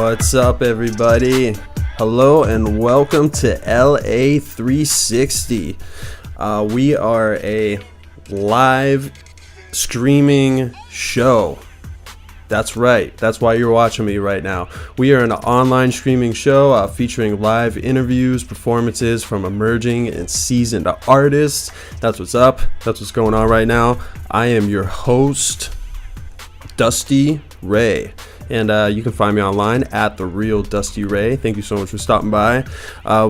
What's up, everybody? Hello and welcome to LA 360. We are a live streaming show. That's right. That's why you're watching me right now. We are an online streaming show featuring live interviews, performances from emerging and seasoned artists. That's what's up. That's what's going on right now. I am your host, Dusty Ray. And you can find me online at The Real Dusty Ray. Thank you so much for stopping by.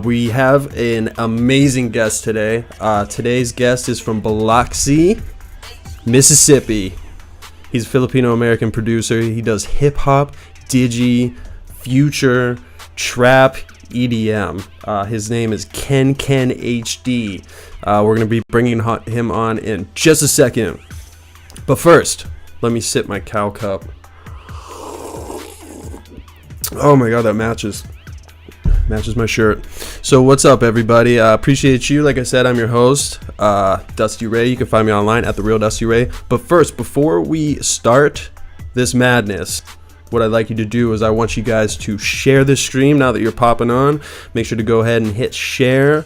We have an amazing guest today. Today's guest is from Biloxi, Mississippi. He's a Filipino-American producer. He does hip-hop, digi, future, trap, EDM. His name is K3NK3N. We're going to be bringing him on in just a second. But first, let me sip my cow cup. Oh my god, that matches my shirt. So what's up, everybody? Appreciate you. Like I said, I'm your host, Dusty Ray. You can find me online at The Real Dusty Ray. But first, before we start this madness, what I'd like you to do is I want you guys to share this stream now that you're popping on. Make sure to go ahead and hit share,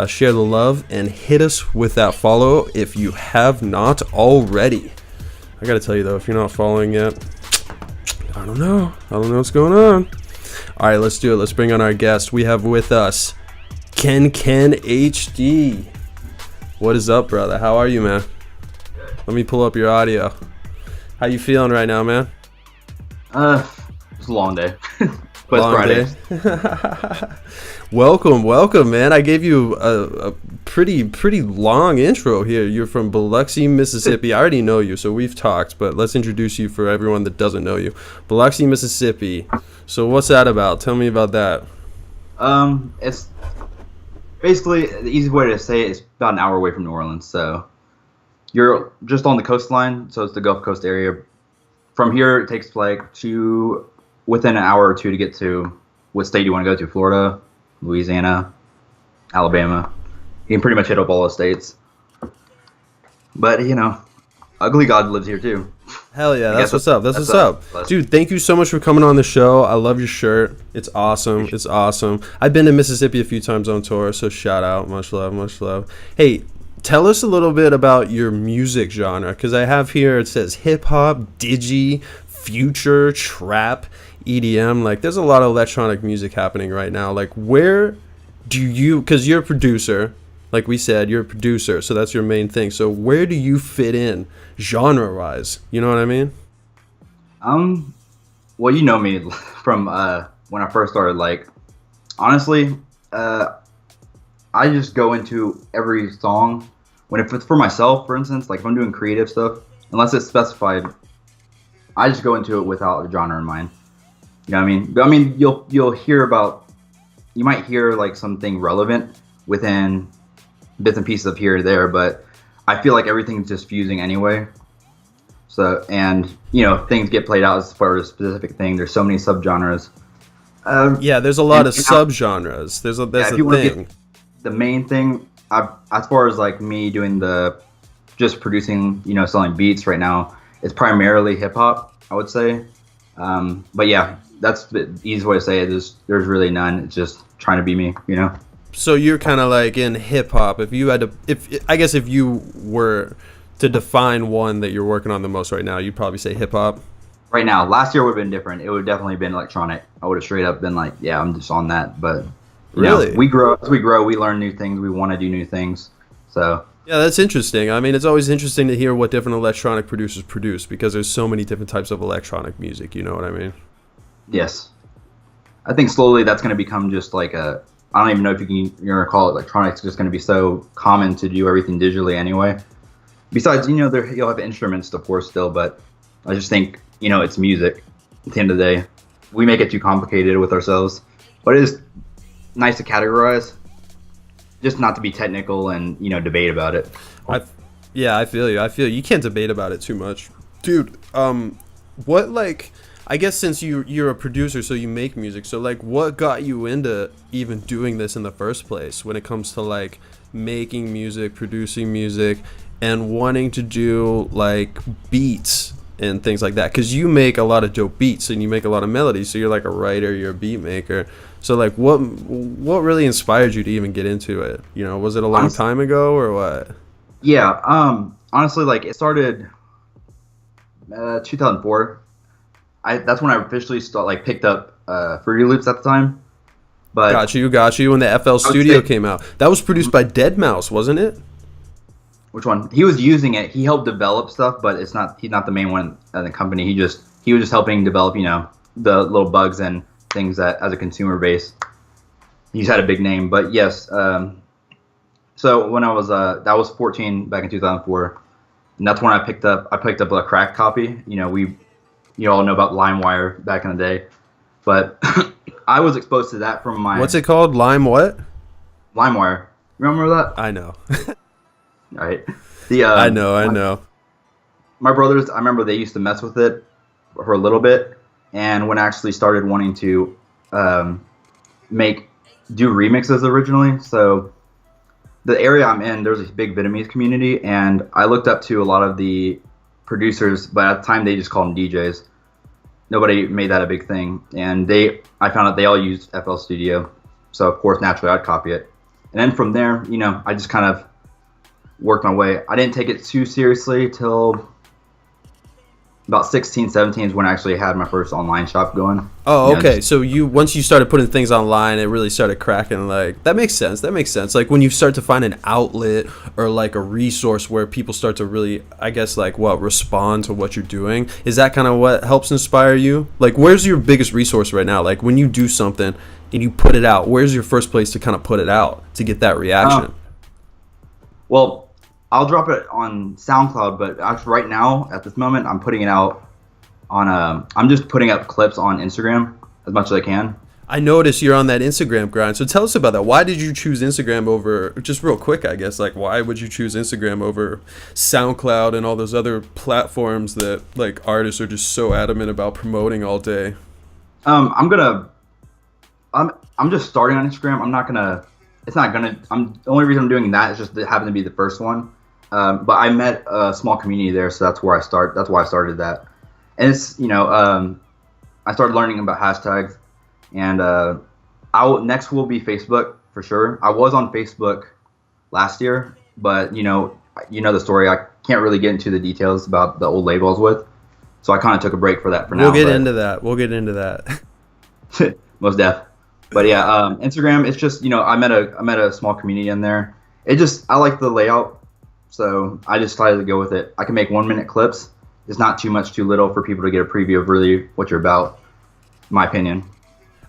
share the love, and hit us with that follow if you have not already. I gotta tell you though, if you're not following yet, I don't know what's going on. All right, let's do it. Let's bring on our guest. We have with us K3NK3N. What is up, brother? How are you, man? Let me pull up your audio. How you feeling right now, man? It's a long day. But long it's Friday. Welcome, man. I gave you a pretty long intro here. You're from Biloxi, Mississippi. I already know you, so we've talked, but let's introduce you for everyone that doesn't know you. Biloxi, Mississippi. So what's that about? Tell me about that. It's basically the easy way to say it is about an hour away from New Orleans. So you're just on the coastline, so it's the Gulf Coast area. From here, it takes within an hour or two to get to what state you want to go to. Florida, Louisiana, Alabama. You can pretty much hit up all the states. But, Ugly God lives here too. Hell yeah, that's what's up. That's what's up. Dude, thank you so much for coming on the show. I love your shirt. It's awesome. It's awesome. I've been to Mississippi a few times on tour, so shout out. Much love, much love. Hey, tell us a little bit about your music genre, because I have here, it says hip-hop, digi, future, trap, EDM. Like, there's a lot of electronic music happening right now. Like, where do you, because you're a producer, like we said, you're a producer, so that's your main thing. So where do you fit in genre-wise? You know what I mean? Well, you know me from when I first started. Like, honestly, I just go into every song. If it's for myself, for instance, like if I'm doing creative stuff, unless it's specified, I just go into it without a genre in mind. You know what I mean? But I mean, you might hear like something relevant within bits and pieces of here or there, but I feel like everything's just fusing anyway. So, and things get played out as far as a specific thing. There's so many subgenres. Yeah, there's a lot of subgenres. There's a thing. The main thing, as far as like me doing just producing, selling beats right now, it's primarily hip hop, I would say. But yeah, that's the easiest way to say it. There's really none. It's just trying to be me, So you're kind of like in hip hop. If you were to define one that you're working on the most right now, you'd probably say hip hop. Right now, last year would have been different. It would have definitely been electronic. I would have straight up been like, yeah, I'm just on that. But really, we grow. As we grow, we learn new things. We want to do new things. So yeah, that's interesting. I mean, it's always interesting to hear what different electronic producers produce, because there's so many different types of electronic music. You know what I mean? Yes. I think slowly that's going to become just like I don't even know if you're going to call it electronics. It's just going to be so common to do everything digitally anyway. Besides, you'll have instruments, of course, still, but I just think, it's music at the end of the day. We make it too complicated with ourselves, but it is nice to categorize, just not to be technical and, debate about it. I feel you. You can't debate about it too much. Dude, I guess since you're a producer, so you make music, so like what got you into even doing this in the first place when it comes to like making music, producing music, and wanting to do like beats and things like that? Because you make a lot of dope beats and you make a lot of melodies, so you're like a writer, you're a beat maker. So like what really inspired you to even get into it? You know, was it a long time ago or what? Yeah, honestly, like it started 2004. That's when I officially picked up Fruity Loops at the time. But got you when the FL Studio came out. That was produced by Deadmau5, wasn't it? Which one? He was using it. He helped develop stuff, but he's not the main one in the company. He was just helping develop, the little bugs and things that as a consumer base. He's had a big name, but yes. So when I was that was 14 back in 2004, and that's when I picked up a cracked copy. You all know about LimeWire back in the day, but I was exposed to that from my. What's it called? LimeWire. Remember that? I know. All right. I know. My brothers, I remember they used to mess with it for a little bit, and when I actually started wanting to do remixes originally, so the area I'm in, there's this big Vietnamese community, and I looked up to a lot of the producers, but at the time they just called them DJs. Nobody made that a big thing, and I found out they all used FL Studio, so of course naturally I'd copy it, and then from there, I just kind of worked my way. I didn't take it too seriously till about 16, 17 is when I actually had my first online shop going. Oh, okay. So once you started putting things online, it really started cracking. Like that makes sense. Like when you start to find an outlet or like a resource where people start to really, I guess, respond to what you're doing. Is that kind of what helps inspire you? Like, where's your biggest resource right now? Like when you do something and you put it out, where's your first place to kind of put it out to get that reaction? Well, I'll drop it on SoundCloud, but actually right now, at this moment, I'm putting it out on I'm just putting up clips on Instagram as much as I can. I noticed you're on that Instagram grind. So tell us about that. Why did you choose Instagram over, just real quick, I guess, like why would you choose Instagram over SoundCloud and all those other platforms that like artists are just so adamant about promoting all day? I'm just starting on Instagram. The only reason I'm doing that is just it happened to be the first one. But I met a small community there, so that's why I started that. And it's, I started learning about hashtags, and next will be Facebook for sure. I was on Facebook last year, but you know the story. I can't really get into the details about the old label I was with, so I kind of took a break for that for now. We'll get into that. Most def. But yeah, Instagram. It's just I met a small community in there. I like the layout. So I just decided to go with it. I can make 1 minute clips. It's not too much, too little for people to get a preview of really what you're about, in my opinion.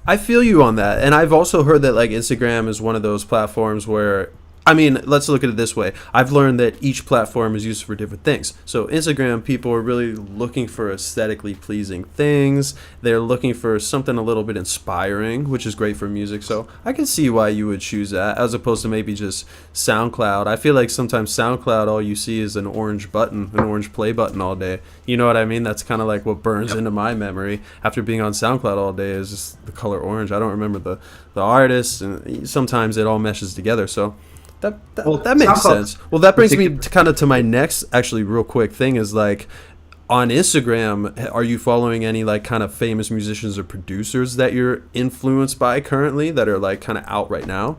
I feel you on that. And I've also heard that like Instagram is one of those platforms where, I mean, let's look at it this way. I've learned that each platform is used for different things. So Instagram, people are really looking for aesthetically pleasing things. They're looking for something a little bit inspiring, which is great for music. So I can see why you would choose that as opposed to maybe just SoundCloud. I feel like sometimes SoundCloud, all you see is an orange play button all day. You know what I mean? That's kind of like what burns into my memory after being on SoundCloud all day is just the color orange. I don't remember the artist, and sometimes it all meshes together. So that makes sense. Well, that brings me to my next, actually, real quick thing is like, on Instagram, are you following any like kind of famous musicians or producers that you're influenced by currently that are like kind of out right now?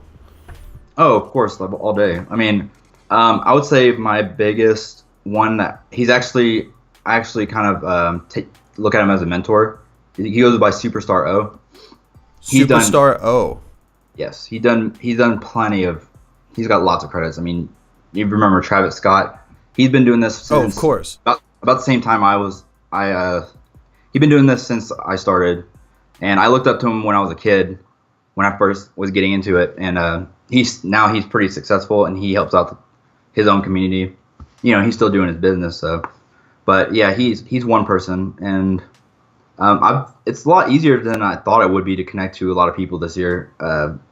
Oh, of course, all day. I mean, I would say my biggest one that I actually kind of look at him as a mentor. He goes by Superstar O. Superstar O. Yes, he's done plenty of. He's got lots of credits. I mean, you remember Travis Scott? He's been doing this since of course. About the same time he'd been doing this since I started, and I looked up to him when I was a kid, when I first was getting into it, and he's pretty successful, and he helps out his own community. He's still doing his business, so. But yeah, he's one person, and it's a lot easier than I thought it would be to connect to a lot of people this year.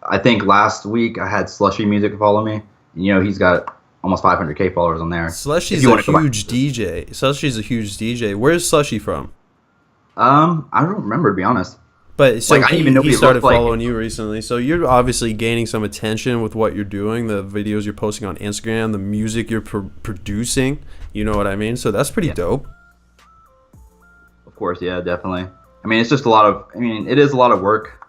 I think last week I had Slushy Music follow me. He's got almost 500K followers on there. Slushy's a huge DJ. Slushy's a huge DJ. Where's Slushy from? I don't remember, to be honest. But so he started following you recently. So you're obviously gaining some attention with what you're doing, the videos you're posting on Instagram, the music you're producing. You know what I mean? So that's pretty dope. course, yeah, definitely. I mean, it's just a lot of. I mean, it is a lot of work,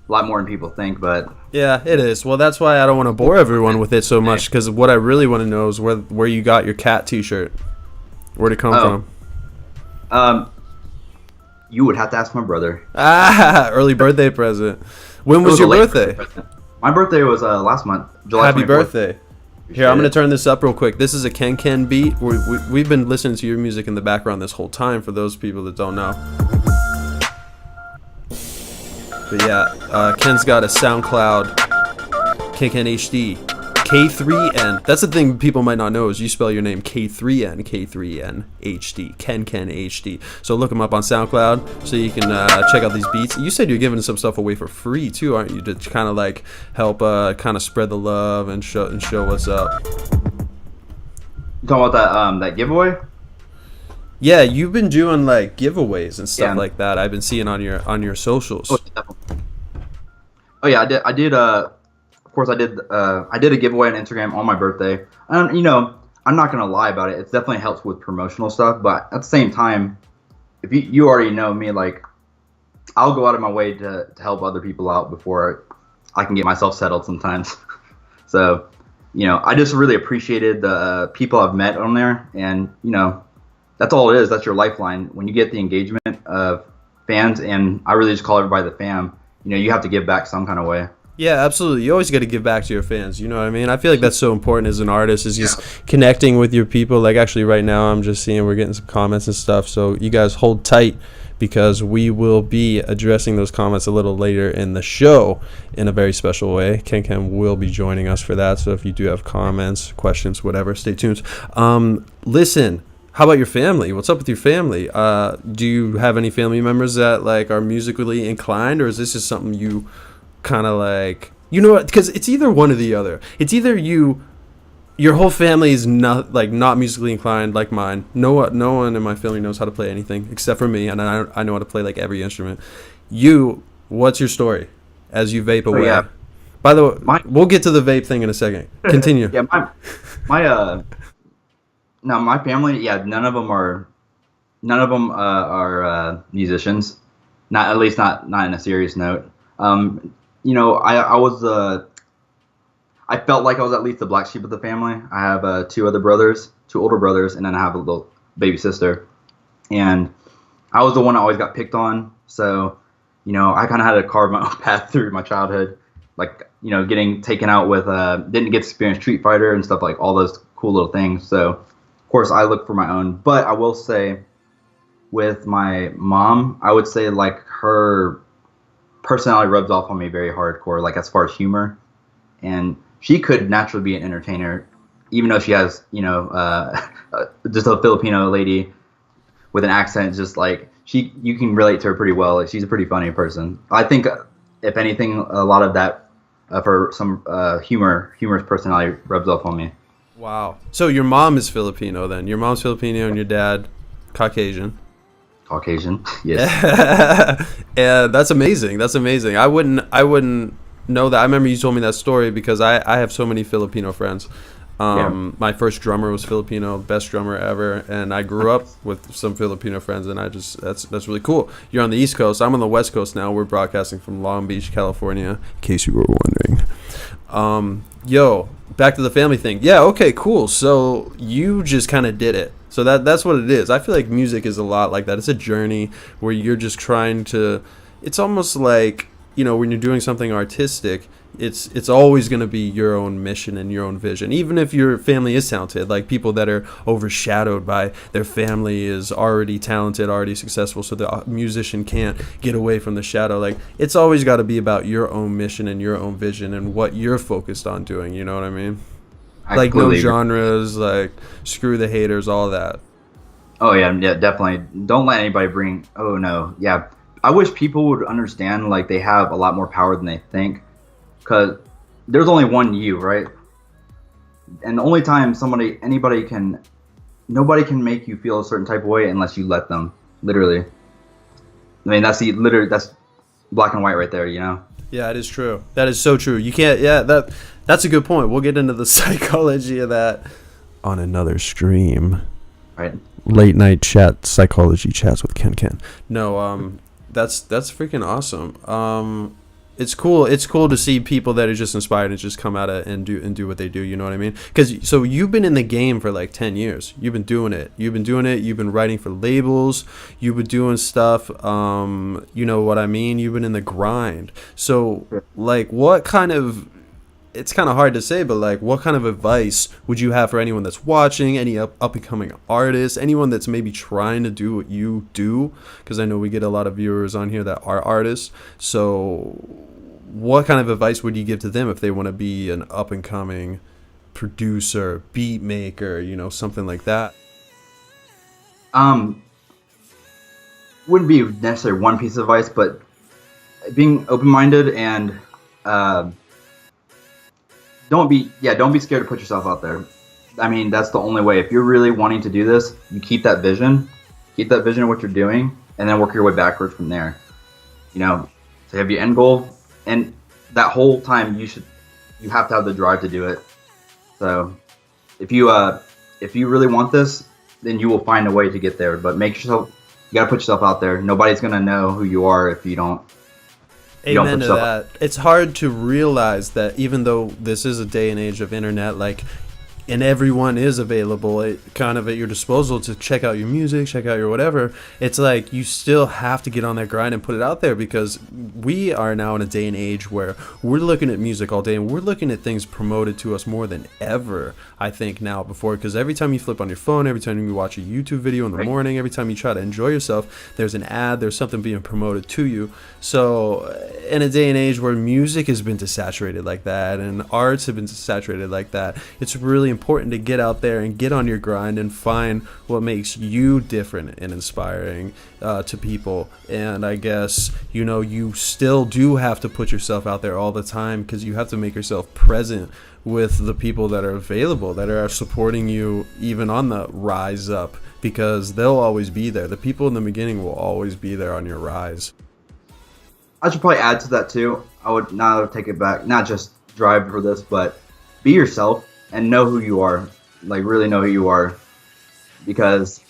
a lot more than people think. But Yeah, it is. Well, that's why I don't want to bore everyone with it so much, because what I really want to know is where you got your cat T-shirt. Where'd it come from? You would have to ask my brother. Ah, early birthday present. When was your birthday? My birthday was last month, July 24th. Happy birthday. Here, I'm going to turn this up real quick. This is a K3NK3N beat. We've been listening to your music in the background this whole time, for those people that don't know. But yeah, Ken's got a SoundCloud, K3NK3N K3N. That's the thing people might not know, is you spell your name K3N, K3N HD, K3NK3N HD. So look him up on SoundCloud so you can check out these beats. You said you're giving some stuff away for free too, aren't you? To kind of like help kind of spread the love and show what's up. You talking about that giveaway? Yeah, you've been doing like giveaways and stuff like that. I've been seeing on your socials. Oh yeah, I did. Of course, I did a giveaway on Instagram on my birthday. And you know, I'm not gonna lie about it. It definitely helps with promotional stuff. But at the same time, if you already know me, like I'll go out of my way to help other people out before I can get myself settled sometimes. So, you know, I just really appreciated the people I've met on there, and you know, that's all it is. That's your lifeline. When you get the engagement of fans, and I really just call everybody the fam, you know, you have to give back some kind of way. Yeah, absolutely. You always got to give back to your fans. You know what I mean? I feel like that's so important as an artist, is just connecting with your people. Like actually right now I'm just seeing we're getting some comments and stuff. So you guys hold tight, because we will be addressing those comments a little later in the show in a very special way. K3NK3N will be joining us for that. So if you do have comments, questions, whatever, stay tuned. Listen, how about your family? What's up with your family? Do you have any family members that like are musically inclined, or is this just something you kind of like, you know what, because it's either one or the other. It's either your whole family is not musically inclined like mine. No one in my family knows how to play anything except for me, and I know how to play like every instrument. What's your story as you vape away? Yeah. By the way, we'll get to the vape thing in a second. Continue. Yeah, my family, yeah, none of them are musicians. Not, at least not in a serious note. You know, I felt like I was at least the black sheep of the family. I have two older brothers, and then I have a little baby sister. And I was the one that always got picked on. So, you know, I kind of had to carve my own path through my childhood. Like, you know, getting taken out with, didn't get to experience Street Fighter and stuff, like all those cool little things. So, of course, I look for my own. But I will say, with my mom, I would say like her personality rubs off on me very hardcore, like as far as humor, and she could naturally be an entertainer, even though she has, you know, just a Filipino lady with an accent. Just like you can relate to her pretty well. Like she's a pretty funny person. I think, if anything, a lot of that of her some humorous personality rubs off on me. Wow. So your mom is Filipino then? Your mom's Filipino and your dad Caucasian. Yes. Yeah, that's amazing. I wouldn't know that. I remember you told me that story because I have so many Filipino friends. My first drummer was Filipino, best drummer ever, and I grew up with some Filipino friends, and that's really cool. You're on the East Coast. I'm on the West Coast now. We're broadcasting from Long Beach, California, in case you were wondering. Yo, back to the family thing. Yeah, okay, cool. So you just kind of did it. So that's what it is. I feel like music is a lot like that. It's a journey where you're just trying to. It's almost like, you know, when you're doing something artistic, it's always going to be your own mission and your own vision. Even if your family is talented, like people that are overshadowed by their family is already talented, already successful, so the musician can't get away from the shadow. Like it's always got to be about your own mission and your own vision and what you're focused on doing. You know what I mean? Like no genres, like screw the haters, all that. Oh yeah, definitely. Don't let anybody bring. Oh no, yeah. I wish people would understand like they have a lot more power than they think, because there's only one you, right? And the only time nobody can make you feel a certain type of way unless you let them. Literally. I mean, that's black and white right there, you know. Yeah, it is true. That is so true. You can't. Yeah, that's a good point. We'll get into the psychology of that on another stream. Right. late night psychology chats with Ken. No, that's freaking awesome. It's cool. It's cool to see people that are just inspired and just come out and do what they do. You know what I mean? Because so you've been in the game for like 10 years. You've been doing it. You've been writing for labels. You've been doing stuff. You know what I mean? You've been in the grind. So like, what kind of? It's kind of hard to say, but like, what kind of advice would you have for anyone that's watching, any up and coming artists, anyone that's maybe trying to do what you do? Because I know we get a lot of viewers on here that are artists. So what kind of advice would you give to them if they want to be an up and coming producer, beat maker, you know, something like that? Wouldn't be necessarily one piece of advice, but being open-minded and don't be scared to put yourself out there. I mean, that's the only way. If you're really wanting to do this, you keep that vision of what you're doing, and then work your way backwards from there. You know, so you have your end goal, and that whole time you have to have the drive to do it. So if you really want this, then you will find a way to get there. But you gotta put yourself out there. Nobody's gonna know who you are if you don't. Amen to that. It's hard to realize that even though this is a day and age of internet, like, and everyone is available kind of at your disposal to check out your music, check out your whatever, it's like you still have to get on that grind and put it out there, because we are now in a day and age where we're looking at music all day and we're looking at things promoted to us more than ever, I think, now before, because every time you flip on your phone, every time you watch a YouTube video in the morning, every time you try to enjoy yourself, there's an ad, there's something being promoted to you. So in a day and age where music has been desaturated like that and arts have been desaturated like that, it's really important to get out there and get on your grind and find what makes you different and inspiring to people. And I guess, you know, you still do have to put yourself out there all the time, because you have to make yourself present with the people that are available, that are supporting you even on the rise up, because they'll always be there. The people in the beginning will always be there on your rise. I should probably add to that too. I would not take it back, not just drive for this, but be yourself and know who you are. Like, really know who you are, because,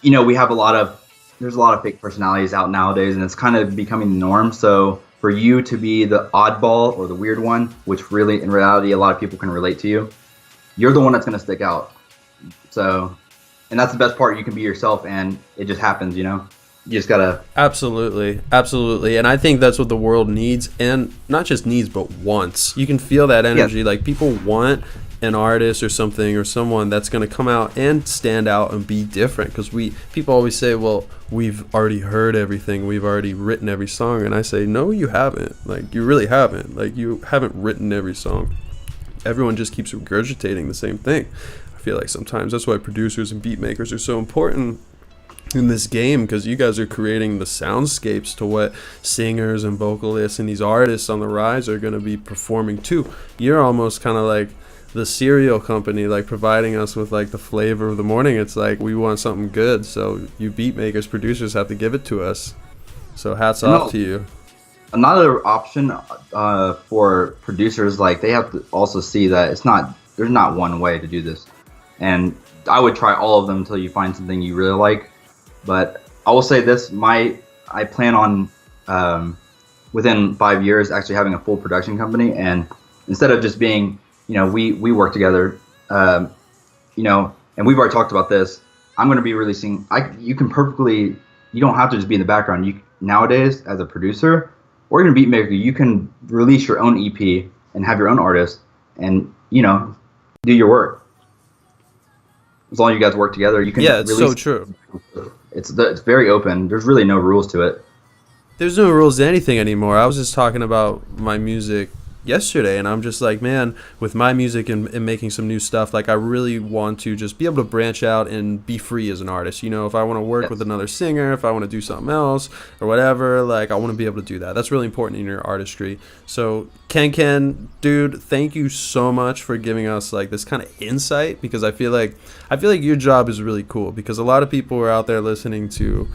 you know, there's a lot of fake personalities out nowadays, and it's kind of becoming the norm. So for you to be the oddball or the weird one, which really in reality a lot of people can relate to you, you're the one that's going to stick out. So, and that's the best part. You can be yourself, and it just happens, you know. You just gotta. Absolutely. And I think that's what the world needs, and not just needs, but wants. You can feel that energy. Like, people want an artist or something or someone that's going to come out and stand out and be different, because people always say, well, we've already heard everything, we've already written every song, and I say, no, you haven't. Like, you really haven't. Like, you haven't written every song. Everyone just keeps regurgitating the same thing. I feel like sometimes that's why producers and beat makers are so important in this game, because you guys are creating the soundscapes to what singers and vocalists and these artists on the rise are going to be performing too. You're almost kind of like the cereal company, like providing us with like the flavor of the morning. It's like, we want something good, so you beat makers, producers have to give it to us. So hats off to you. Another option for producers, like, they have to also see that there's not one way to do this, and I would try all of them until you find something you really like. But I will say this, I plan on within 5 years actually having a full production company, and instead of just being, you know, we work together, you know, and we've already talked about this. I'm going to be releasing. You don't have to just be in the background. Nowadays, as a producer or even beat maker, you can release your own EP and have your own artist, and, you know, do your work. As long as you guys work together, you can. Yeah, it's so true. It's very open. There's really no rules to it. There's no rules to anything anymore. I was just talking about my music yesterday, and I'm just like, man, with my music and making some new stuff, like, I really want to just be able to branch out and be free as an artist. You know, if I want to work with another singer, if I want to do something else or whatever, like, I want to be able to do that. That's really important in your artistry. So Ken, dude, thank you so much for giving us like this kind of insight, because I feel like your job is really cool, because a lot of people are out there listening to,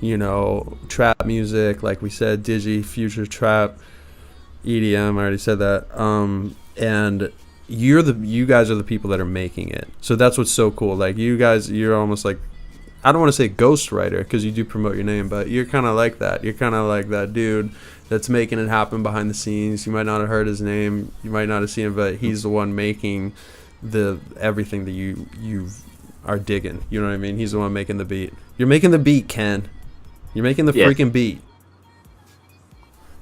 you know, trap music, like we said, digi, future trap, EDM, I already said that, and you guys are the people that are making it. So that's what's so cool. Like you guys, you're almost like, I don't want to say ghostwriter because you do promote your name, but you're kind of like that. You're kind of like that dude that's making it happen behind the scenes. You might not have heard his name, you might not have seen him, but he's the one making the everything that you are digging. You know what I mean? He's the one making the beat. You're making the beat, Ken. You're making the freaking beat.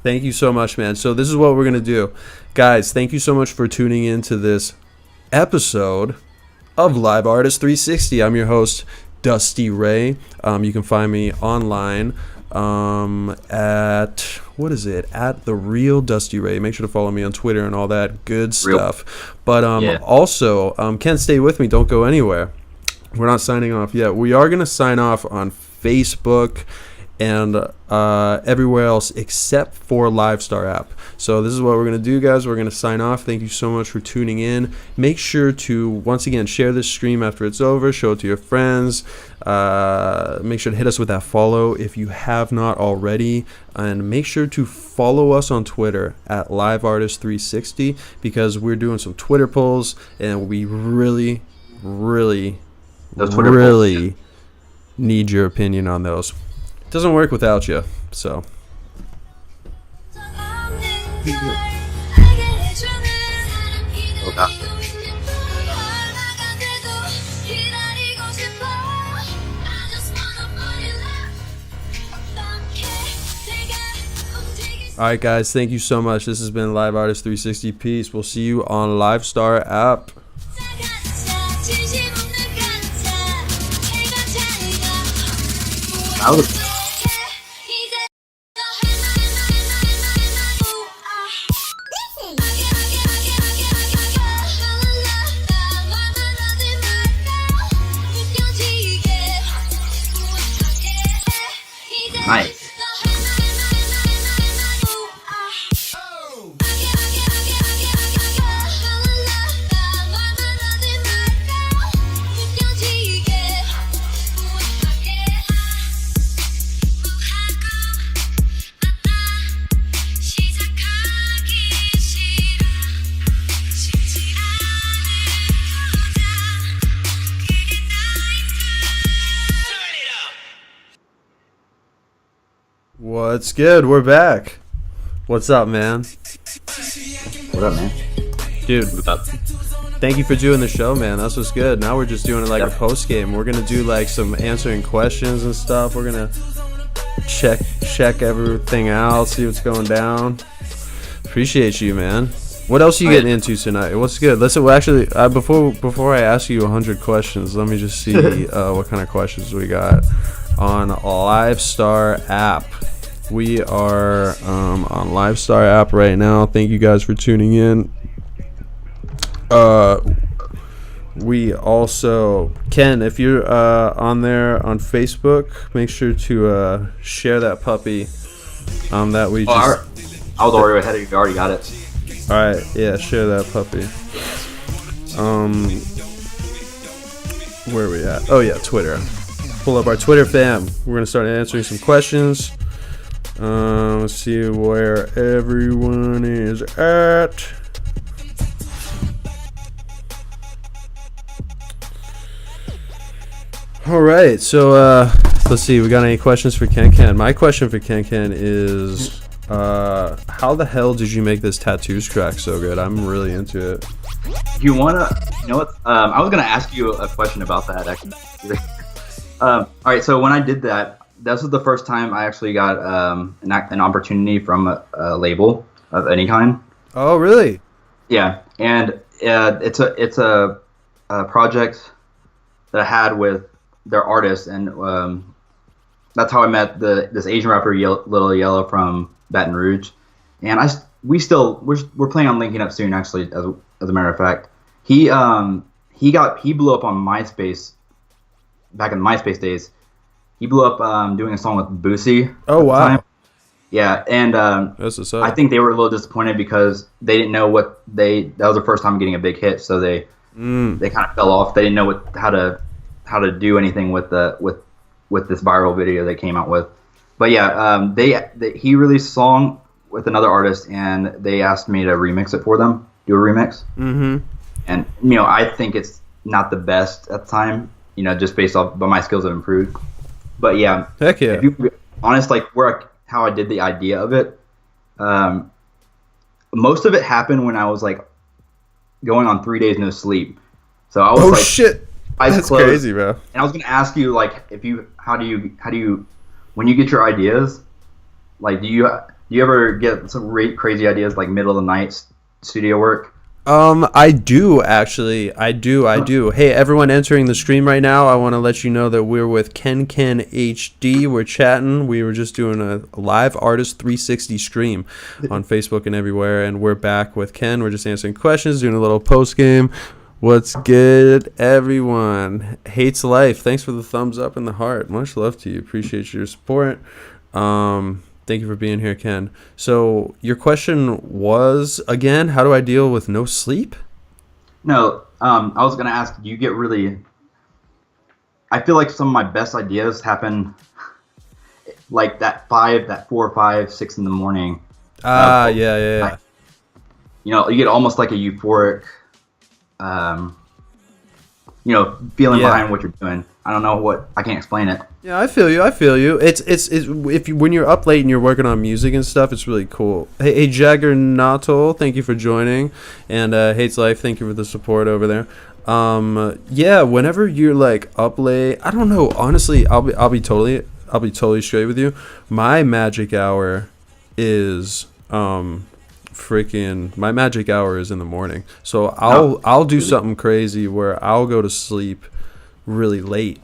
Thank you so much, man. So this is what we're going to do. Guys, thank you so much for tuning in to this episode of Live Artist 360. I'm your host, Dusty Ray. You can find me online at, what is it? At The Real Dusty Ray. Make sure to follow me on Twitter and all that good stuff. But also, Ken, stay with me. Don't go anywhere. We're not signing off yet. We are going to sign off on Facebook and everywhere else except for LiveStar app. So this is what we're going to do, guys. We're going to sign off. Thank you so much for tuning in. Make sure to, once again, share this stream after it's over. Show it to your friends. Make sure to hit us with that follow if you have not already. And make sure to follow us on Twitter at LiveArtist360 because we're doing some Twitter polls and we really need your opinion on those. It doesn't work without you, so. All right, guys, thank you so much. This has been Live Artist 360. Peace. We'll see you on LiveStar app. Nice. What's good? We're back. What's up, man? What up, man? Dude, What's up? thank you for doing the show, man. That's what's good. Now we're just doing it like a post game. We're gonna do like some answering questions and stuff. We're gonna check everything out, see what's going down. Appreciate you, man. What else are you getting into tonight? What's good? Listen, well, actually, before I ask you 100 questions, let me just see what kind of questions we got on LiveStar app. We are on LiveStar app right now. Thank you guys for tuning in. We also, Ken, if you're on there on Facebook, make sure to share that puppy. That we just. I was already ahead of you. You already got it. All right, yeah, share that puppy. Where are we at? Oh yeah, Twitter. Pull up our Twitter fam. We're gonna start answering some questions. Let's see where everyone is at. All right, so let's see. We got any questions for Ken? My question for Ken is, how the hell did you make this tattoos track so good? I'm really into it. You know what? I was gonna ask you a question about that actually. All right, so when I did that, this was the first time I actually got an opportunity from a label of any kind. Oh, really? Yeah, and it's a project that I had with their artists, and that's how I met this Asian rapper Little Yellow from Baton Rouge, and we're planning on linking up soon. Actually, as a matter of fact, he blew up on MySpace back in the MySpace days. He blew up doing a song with Boosie. Oh wow! Time. Yeah, and I think they were a little disappointed because they didn't know that was their first time getting a big hit, so they kind of fell off. They didn't know how to do anything with this viral video they came out with. But yeah, he released a song with another artist, and they asked me to remix it for them. do a remix. Mm-hmm. And I think it's not the best at the time. Just based off, but my skills have improved. But yeah, Heck yeah. if you honest, like how I did the idea of it, most of it happened when I was like going on 3 days no sleep. So I was like, shit, eyes that's closed. crazy, bro. And I was gonna ask you, like, how do you when you get your ideas, like, do you ever get some crazy ideas like middle of the night studio work? I do actually. I do. Hey, everyone entering the stream right now, I want to let you know that we're with K3NK3N. We're chatting. We were just doing a live artist 360 stream on Facebook and everywhere, and we're back with Ken. We're just answering questions, doing a little post game. What's good, everyone? Hates life. Thanks for the thumbs up and the heart. Much love to you. Appreciate your support. Thank you for being here, Ken. So your question was, again, how do I deal with no sleep? No, I was gonna ask, do you get really? I feel like some of my best ideas happen like that 4, 5, 6 in the morning. Yeah. You get almost like a euphoric, feeling behind what you're doing. I don't know I can't explain it. Yeah, I feel you. It's when you're up late and you're working on music and stuff, it's really cool. Hey Jaggernautol, thank you for joining, and Hates Life, thank you for the support over there. Yeah, whenever you're like up late, I don't know. Honestly, I'll be totally straight with you. My magic hour is my magic hour is in the morning. So I'll do something crazy where I'll go to sleep really late.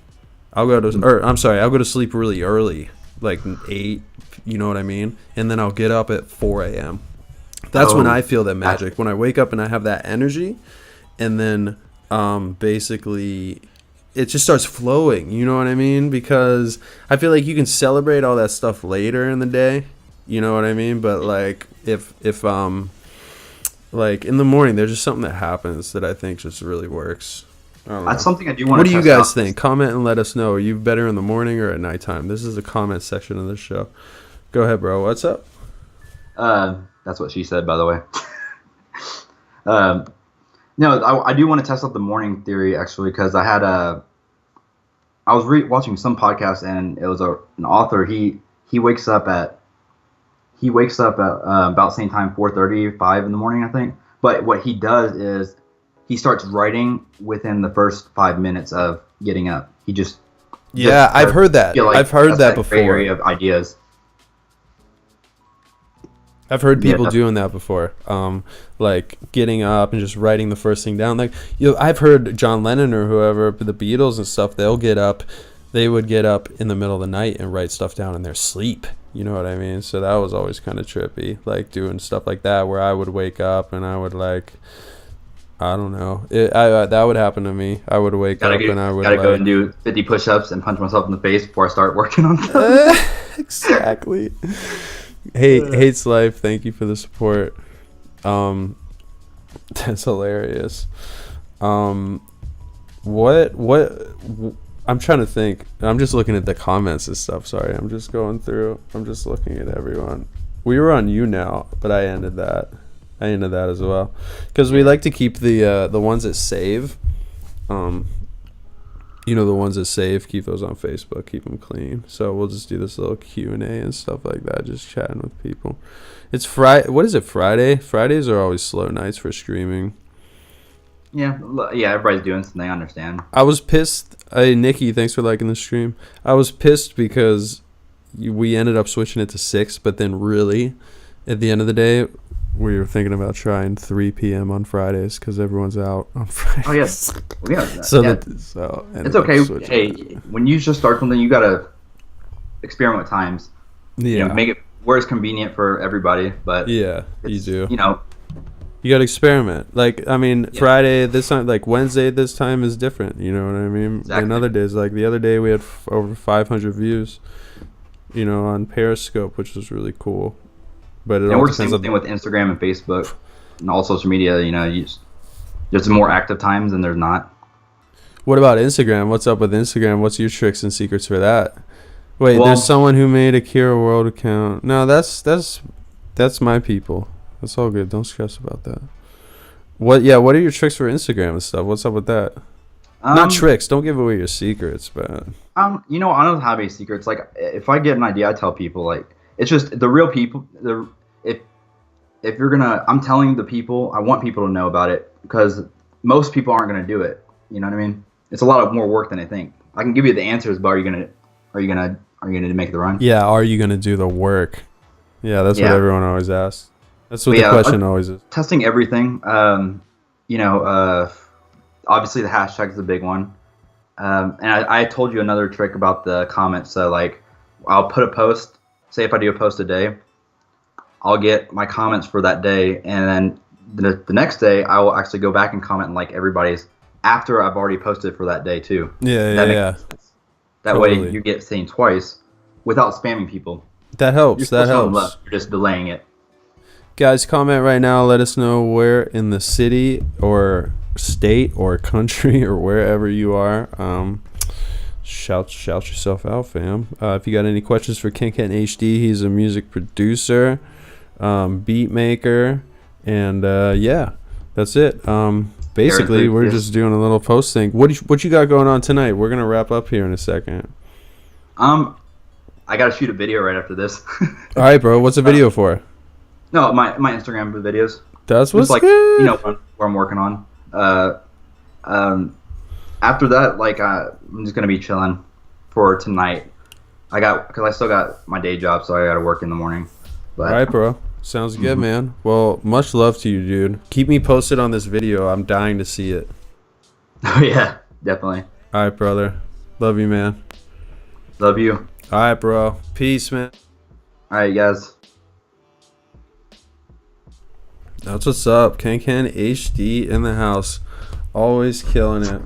I'll go to sleep really early, like 8, you know what I mean? And then I'll get up at 4 a.m. That's when I feel that magic. When I wake up and I have that energy, and then basically it just starts flowing, you know what I mean? Because I feel like you can celebrate all that stuff later in the day, you know what I mean? But like if like in the morning, there's just something that happens that I think just really works. That's something I do want to What do you test guys out. think? Comment and let us know. Are you better in the morning or at nighttime? This is the comment section of this show. Go ahead, bro. What's up? That's what she said, by the way. No, I do want to test out the morning theory, actually, because I was watching some podcast, and it was an author. He wakes up at about same time, 4:30, 5 in the morning, I think. But what he does is he starts writing within the first 5 minutes of getting up. He just I've heard that. I've heard that before. Area of ideas. I've heard people doing that before, like getting up and just writing the first thing down. Like, I've heard John Lennon or whoever, the Beatles and stuff. They would get up in the middle of the night and write stuff down in their sleep. You know what I mean? So that was always kind of trippy, like doing stuff like that, where I would wake up and I would like, I don't know, that would happen to me. I would wake up and I would go and do 50 push-ups and punch myself in the face before I start working on them. Exactly. Hates Life, thank you for the support. That's hilarious. What I'm trying to think. I'm just looking at the comments and stuff. Sorry, I'm just going through. I'm just looking at everyone. We were on You Now, but I ended that as well, because we like to keep the ones that save. The ones that save, keep those on Facebook, keep them clean. So we'll just do this little Q&A and stuff like that, just chatting with people. It's Friday. What is it, Friday? Fridays are always slow nights for streaming. Yeah, everybody's doing something, I understand. I was pissed. Hey, Nikki, thanks for liking the stream. I was pissed because we ended up switching it to 6, but then really, at the end of the day, we were thinking about trying 3 p.m. on Fridays because everyone's out on Fridays. Oh, yes. Yeah. So it's okay. Hey, when you just start something, you got to experiment with times. Yeah. Make it where it's convenient for everybody. But yeah, you do. You got to experiment. Like, I mean, yeah. Friday this time, like Wednesday this time is different. You know what I mean? Exactly. And other days, like the other day we had over 500 views, on Periscope, which was really cool. But it works the same thing with Instagram and Facebook and all social media. There's more active times and there's not. What about Instagram? What's up with Instagram? What's your tricks and secrets for that? Wait, there's someone who made a Kira World account. No, that's my people. That's all good. Don't stress about that. What? Yeah. What are your tricks for Instagram and stuff? What's up with that? Not Um, tricks. Don't give away your secrets, but I don't have any secrets. Like, if I get an idea, I tell people. Like, it's just the real people. If if you're gonna, I'm telling the people. I want people to know about it because most people aren't gonna do it. You know what I mean? It's a lot of more work than I think. I can give you the answers, but are you gonna make the run? yeah. Are you gonna do the work? Yeah, that's what Yeah. everyone always asks. That's what But the yeah, question always is. testing everything. You know, obviously the hashtag is the big one. And I told you another trick about the comments. So like, I'll put a post. Say if I do a post a day, I'll get my comments for that day, and then the next day I will actually go back and comment on like everybody's after I've already posted for that day too. Yeah, yeah, That yeah. makes sense. That way Totally. you get seen twice without spamming people. That You're helps. still That showing helps. love. You're just delaying it. Guys, comment right now. Let us know where in the city or state or country or wherever you are. Shout yourself out, fam. If you got any questions for K3NK3N HD, he's a music producer, beat maker, and yeah, that's it. Basically, we're just doing a little post thing. What you got going on tonight? We're gonna wrap up here in a second. I gotta shoot a video right after this. All right, bro. What's the video for? No, my Instagram videos. That's Just what's like good. what I'm working on. After that, like I'm just gonna be chilling for tonight. Because I still got my day job, so I gotta work in the morning. But All right, bro. Sounds good, man. Well, much love to you, dude. Keep me posted on this video. I'm dying to see it. oh yeah, definitely. All right, brother. Love you, man. Love you. All right, bro. Peace, man. All right, guys. That's what's up. K3NK3N HD in the house. Always killing it.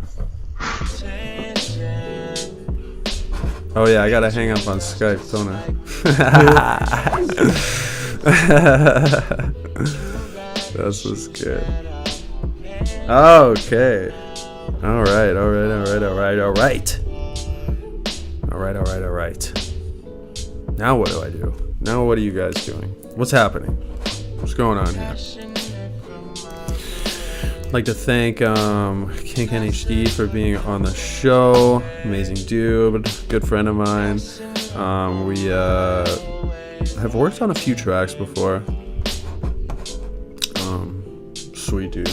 Oh, yeah. I got to hang up on Skype, don't I? That's what's good. Okay. All right. Now what do I do? Now what are you guys doing? What's happening? What's going on here? I'd like to thank K3NK3N HD for being on the show. Amazing dude, good friend of mine. We have worked on a few tracks before. Sweet dude.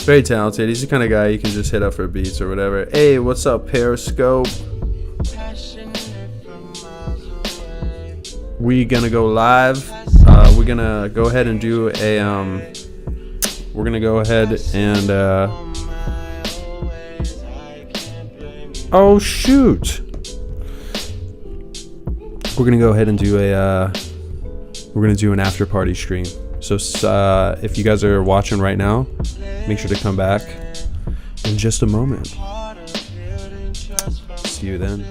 Very talented. He's the kind of guy you can just hit up for beats or whatever. Hey, what's up, Periscope? We gonna go live. We're gonna go ahead and do a we're gonna go ahead and oh shoot, we're gonna go ahead and do a we're gonna do an after party stream. So if you guys are watching right now, make sure to come back in just a moment. See you then.